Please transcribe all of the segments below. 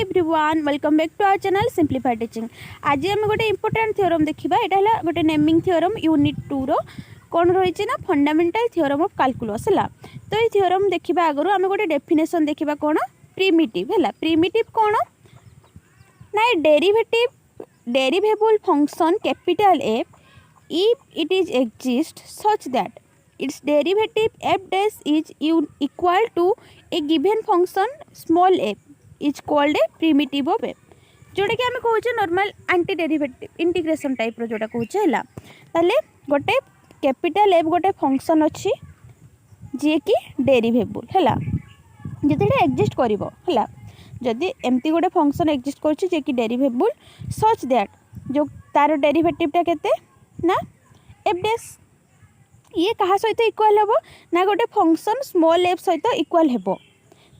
Everyone welcome back to our channel simplified teaching. आज आम गोटे इंपोर्टेंट थ्योरम देखा। यहाँ है गोटे नेमिंग थ्योरम यूनिट 2 रो कौन रही ना फंडामेंटल थ्योरम ऑफ कैलकुलस है। तो ये थ्योरम देखा आगु आम गोटे डेफिनेशन देखा कौन प्रिमिटिव है। प्रिमिटिव कौन ना derivable function capital F if it is exist such that its derivative f dash is equal to a given function small f is called a primitive of f, जोटा कि आम कहे normal anti derivative integration type रो जोटा कहे है। ताले गोटे कैपिटल एफ गोटे फंक्शन अच्छी जी कि डेरिवेबल है जदि एक्जिस्ट करिवो है। जदि एमती गोटे फंक्शन एक्जिस्ट करछि जे कि डेरिवेबल सच दैट जो तार डेरिवेटिवटा केते ना एफ डैश ये कहा सहित इक्वाल हेबो ना गोटे फंक्शन स्मॉल एफ सहित इक्वाल हेबो।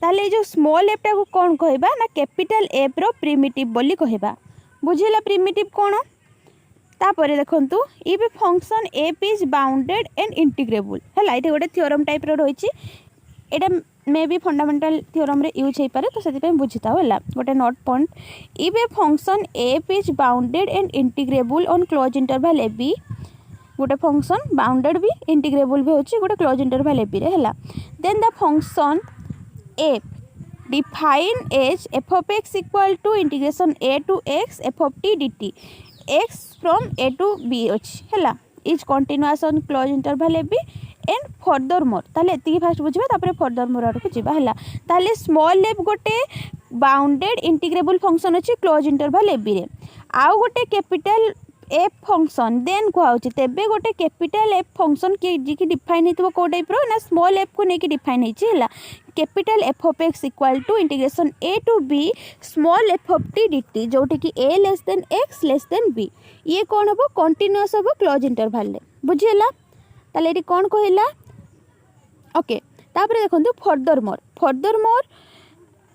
ताले जो स्मॉल एफ टा को कौन कहबा ना कैपिटल एफ रो प्रिमिटिव बोली कहबा। बुझिला प्रिमिटिव कौन तापर देखंतु if function f is bounded and integrable है। ये गोटे थ्योरम टाइप रो रही एटा मे बी फंडामेंटल थ्योरम रे यूज हो पारे। तो से बुझीता है गोटे note point if a function f is bounded and integrable on close interval A b गोटे फंक्शन बाउंडेड भी इंटीग्रेबल भी होची गोटे क्लोज इंटरवल ए बी रे है। Then the function f define as f of X equal to integration A to x f of T D t x from a to b अच्छी है is continuous on close interval A b and furthermore. ताले एति fast बुझिबा तापर further more आड़ को जिबा है। ताले स्मॉल एफ गोटे बाउंडेड इंटीग्रेबल फंक्शन अच्छी क्लोज इंटरवल ए बी रे आउ गोटे कैपिटल एफ फंक्शन देन कहूँ तेबे गोटे कैपिटल एफ फंक्शन जी की डिफाइन हो कौ टाइप रो ना स्मॉल एफ को लेकिन डिफाइन है capital F of X equal to integration A to B small F of T D T जोटी कि A less than X less than B ये कौन हम कंटिन्यूअस हम क्लोज इंटरवल बुझीला। ताले ये कौन कहला ओके। तापर देखो further more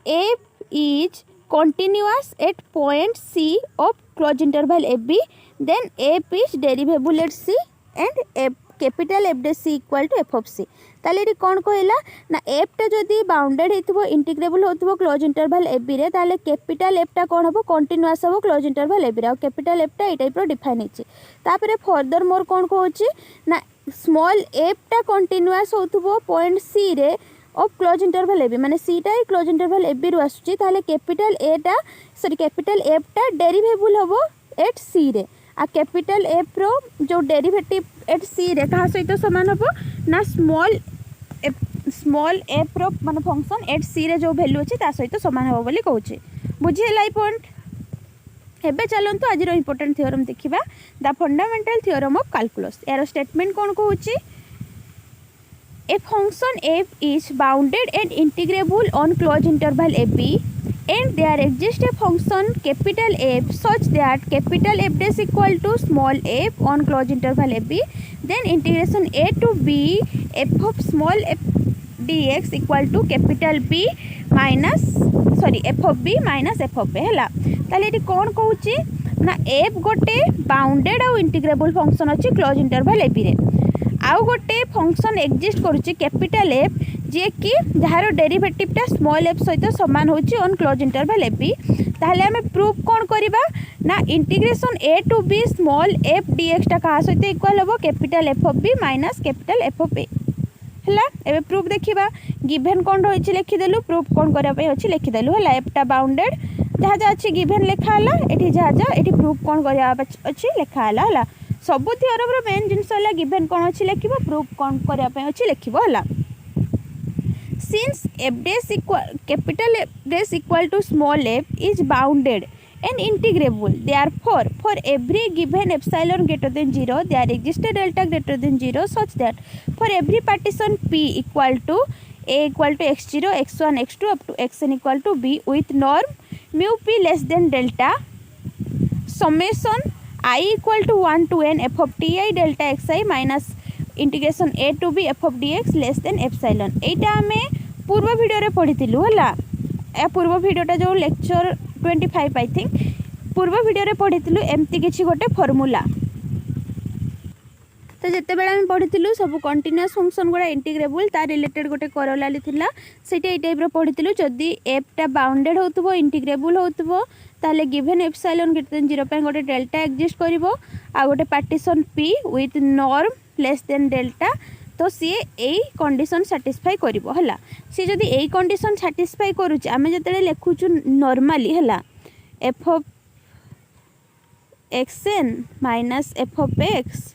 F is continuous at point C of close interval A B then F is derivable at C and F capital F day C equal to F of C. ताले ये कौन कहला ना F टा जदि bounded होइथबो integrable होइथबो close interval A B रे ताले कैपिटल एफ टा कौन हबो कंटिन्यूअस हबो क्लोज इंटरवल ए बी रे कैपिटल एफ टा ए टाइप रो डिफाइन होछि। तापर फर्दर मोर कौन कहउछि ना स्मॉल एफ टा कंटिन्यूअस होइथबो पॉइंट सी रे of close interval A B माने सी टा क्लोज इंटरवल ए बी रो आसुछि ताले कैपिटल ए टा सॉरी कैपिटल एफ टा डेरिवेबल हबो एट सी रे आ कैपिटल एफ रो जो डेरिवेटिव एट सी रे कहा सहित समान हबो ना स्मॉल एफ रो माने फंक्शन एट सी रे जो वैल्यू अछि ता सहित समान हबो बोली कहउछि। बुझिला ई पॉइंट। एबे चलंतु आज रो इंपोर्टेंट थ्योरम देखिबा the fundamental theorem of calculus. यार स्टेटमेंट कोन कहउछि a function f is bounded and integrable on closed interval a b and there exists a function capital F such that capital F dash equal to small f on closed interval a b then integration a to b f of small f dx equal to capital B minus f of b minus f of a है। ताले ये कौन कहूँ ना f गोटे bounded और integrable function अच्छी close interval A B रे आउ गोटे फंक्शन एक्जिस्ट करुच्ची कैपिटल एफ जे कि जार डेरिवेटिवटा स्मॉल एफ सहित सामान होची on close interval A B. ताहले हमें प्रूफ कौन करिबा ना integration A to B small F DX टा कहा सहित इक्वल होबो capital F of B minus capital F of A हैला। एबे प्रूफ देखिबा गिवन कौन रही लिखिदेलु प्रूफ कौन करिया अछि लिखिदेलु हैला एफ टा बाउंडेड जहाँ जहाँ अच्छी गिवन लिखा है ये जहाँ जहाँ ये प्रूफ कौन करिया अछि लिखा है सबु थ्योरम रो मेन जिनस है गिवन कौन अच्छी लिखिबो प्रूफ कौन करिया पे अच्छी लिखिबो है। Since f dash equal capital f dash equal to small f is bounded and integrable therefore for every given epsilon greater than 0 there exists a delta greater than 0 such that for every partition p equal to a equal to x0 x1 x2 up to xn equal to b with norm mu p less than delta summation I equal to 1 to n f of ti delta xi minus integration a to b f of dx less than epsilon। एटा हमें पूर्व video रे पढ़िथिलु हला ए पूर्व वीडियोटा जो lecture 25 I think पूर्व video रे पढ़िथिलु एमती किछि गोटे फार्मूला तो जिते बेले आम पढ़ी सब कंटिन्यूअस फंक्शन गुड़ा इंटीग्रेबल तार रिलेटेड गोटे कोरोलारी थिला सेटा ए टाइप रो पढ़ी जदि एफटा बाउंडेड होतबो इंटीग्रेबल होतबो ताले गिवन एप्सिलॉन ग्रेटर देन 0 पे गोटे डेल्टा एग्जिस्ट करिवो आ गोटे partition P with norm less than delta तो सी यही कंडीशन सैटिस्फाई करिवो हला सी जदि यही कंडीशन सैटिस्फाई करूची आमे जतले लिखुचु नॉर्मली हला F of X N minus F of X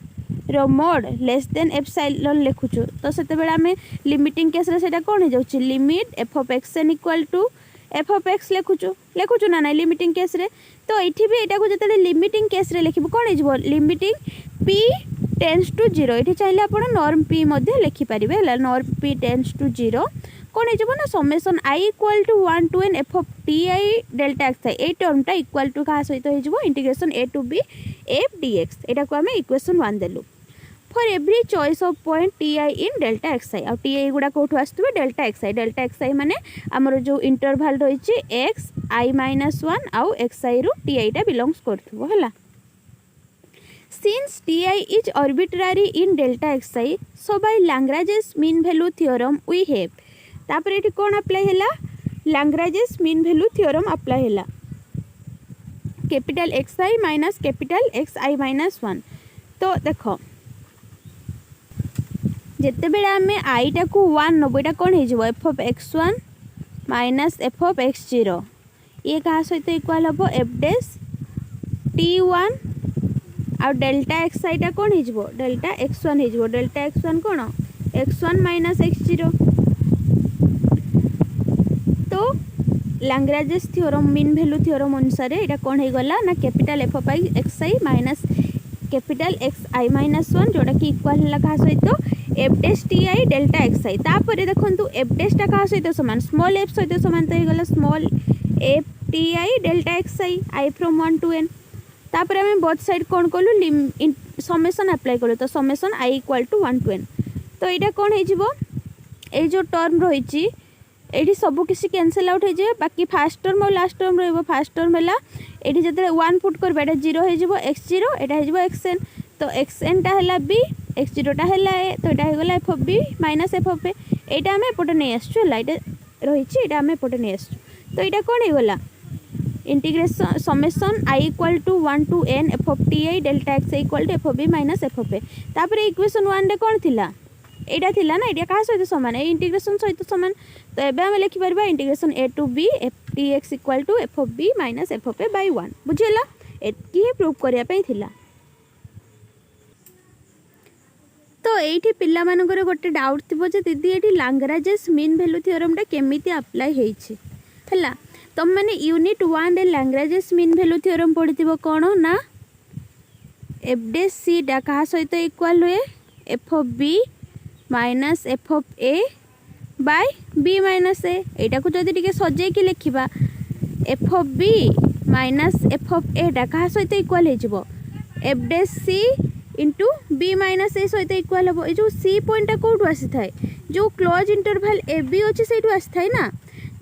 रो मोड लेस देन एप्सिलॉन लिखुचु तो सेते बेला आमे लिमिटिंग केस रे सेटा कोन हो जाउची limit F of X N equal to F of X लिखुचु ना ना लिमिटिंग केस रे तो एठी भी एटा को जतले लिमिटिंग केस रे लिखिबो कोन हो जिवो लिमिटिंग p टेंड्स टू 0 एठी चाहिले आपण नॉर्म p मध्ये लिखि परिबे हला नॉर्म p टेंड्स टू 0 कोन हो जिवो ना summation i equal to 1 to n f of ti delta x ए टर्मटा इक्वल टू का सहित हो जिवो integration a to b f dx एटा को हमें इक्वेशन 1 देलु for every choice of point ti in delta xi आ ti गुडा कोठु आस्तबे डेल्टा xi माने हमर जो इंटरवल रहिछि x i - 1 आउ xi रु ti टा बिलोंग्स करथबो हला since ti is arbitrary in delta xi so by Lagrange's mean value theorem we have तापर एठी कोन अप्लाई हैला Lagrange's mean value theorem apply हैला capital xi minus capital xi - 1 तो देखो जिते बेले आमे आई टा को 1 नबो एटा कोन हे जबो f of x1 minus f of x0 ये का सहित इक्वल हबो f डैश t1 आ डेल्टा xi टा कोन हे जबो डेल्टा x1 हे जबो डेल्टा x1 कोन x1 माइनस x0 तो Lagrange's theorem mean value theorem अनुसार एटा कोन हे गला ना capital f of xi minus capital xi - 1 जोटा कि इक्वल हला का सहित F dash T I delta XI तापर देखो एफ डैश टा क्या सहित सामान स्मॉल एफ सहित सामान तो होगा small F T I delta XI I from 1 to n तापर आम बोथ साइड कौन कलु समेसन अप्लाई कलु तो summation i equal to 1 to n तो यहाँ कौन हो जो टर्म रही ये सब किसी कैंसल आउट हो बाकी फास्ट टर्म और लास्ट टर्म फास्ट टर्म है ये जो 1 पुट कर 0 हो x0 यहाँ हो xn तो xn टा है b x0 टा है a तो यहाँ होगा f of b minus f of a यहाँ आम एपटे नहीं आसचु रही आम एपटे नहीं आसचु तो यहाँ कौन होगा integration summation i equal to 1 to n f of ti delta x equal to f of b minus f of a तापर इक्वेशन 1 रे कौन थिला एटा थिला ना एटा का सहित समान ए इंटीग्रेशन सहित समान तो एबे हम लिखि परबा integration a to b f dx equal to f of b minus f of a by 1 बुझिला एतकी प्रूफ करिया पई थिला तो ये पिला मानकर गोटे डाउट थी जे दीदी ये लैग्रेंजेस मीन वैल्यू थ्योरम टा केमिति अप्लाई होइछि हला तुम मैंने यूनिट 1 रे लैग्रेंजेस मीन वैल्यू थ्योरम पढ़िथिबो कोन ना एफ डैश सी टा का सहित इक्वल हुए F of B minus F of A by B minus A एटा को जदि टिके सजे कि लिखिबा F of B minus F of A टा का सहित इक्वल हे जिवो F dash C into B minus A सहित इक्वल हम जो सी पॉइंट कौटू आसी थाए जो क्लोज इंटरवल ए बी अच्छे से आसी थाए ना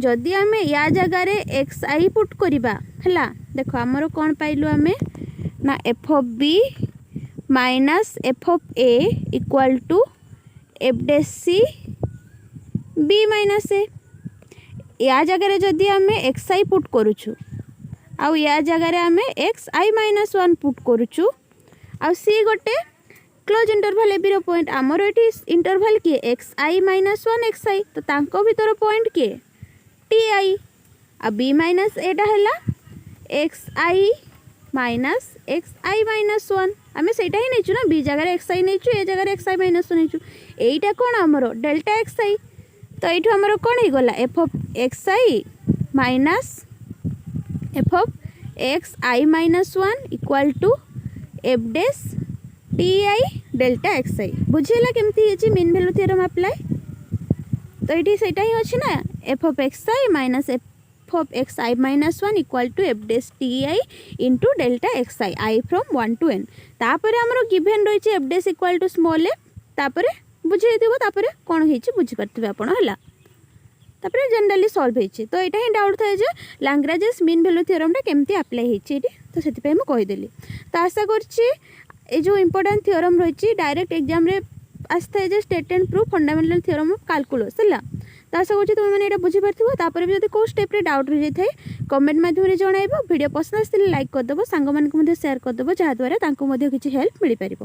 जदि आम या जगार एक्स आई पुट करवा है देख आमर कौन पाइलु आम ना F of B minus F of A equal to F dash C B minus A या जगार जदि आम एक्स आई पुट करुचु आउ या जगार आम एक्स आई माइनस 1 पुट करुचु आ सी गोटे क्लोज इंटरवल एबी पॉइंट आमर ये इंटरवल किए x I minus 1 x i तो तांको भीतर पॉइंट किए टी आई आ बी माइनस एटा है एक्स आई माइनस 1 आम से ही नहीं ना बी जगह एक्स आई नहीं ए जगह एक्स आई माइनस 1 नहीं यहीटा कौन आमर डेल्टा एक्स आई तो ये आमर कौन हो गला F of x I minus F of x I minus 1 equal to F dash T I delta x I बुझेला केमती मीन वैल्यू थ्योरम अप्लाई तो ये से ही अच्छी ना F of x I minus F of x I minus 1 equal to F dash T i into delta x i from 1 to n तापर आमर गिवन रही f dash equal to small f तापर बुझे तापर कौन हो बुझीपारे आप तापर जनरली सॉल्व होती तो यहाँ ही डाउट था जो लैग्रेंजेस मीन वैल्यू थ्योरम टा केमती अप्लाई होती तो से कहीदेली तो आशा कर ये जो इंपोर्टेंट थ्योरम रही डायरेक्ट एग्जाम रे आसता है state and proof fundamental theorem of calculus है तो आशा करूँ तुम मैंने बुझी पार भी जब कौ स्टेप डाउट रही जाए कमेंट माध्यम जनइब वीडियो पसंद आसते लाइक करदेव सांग मानक शेयर करदेव जहाँद्वारा किसी हेल्प मिल पार।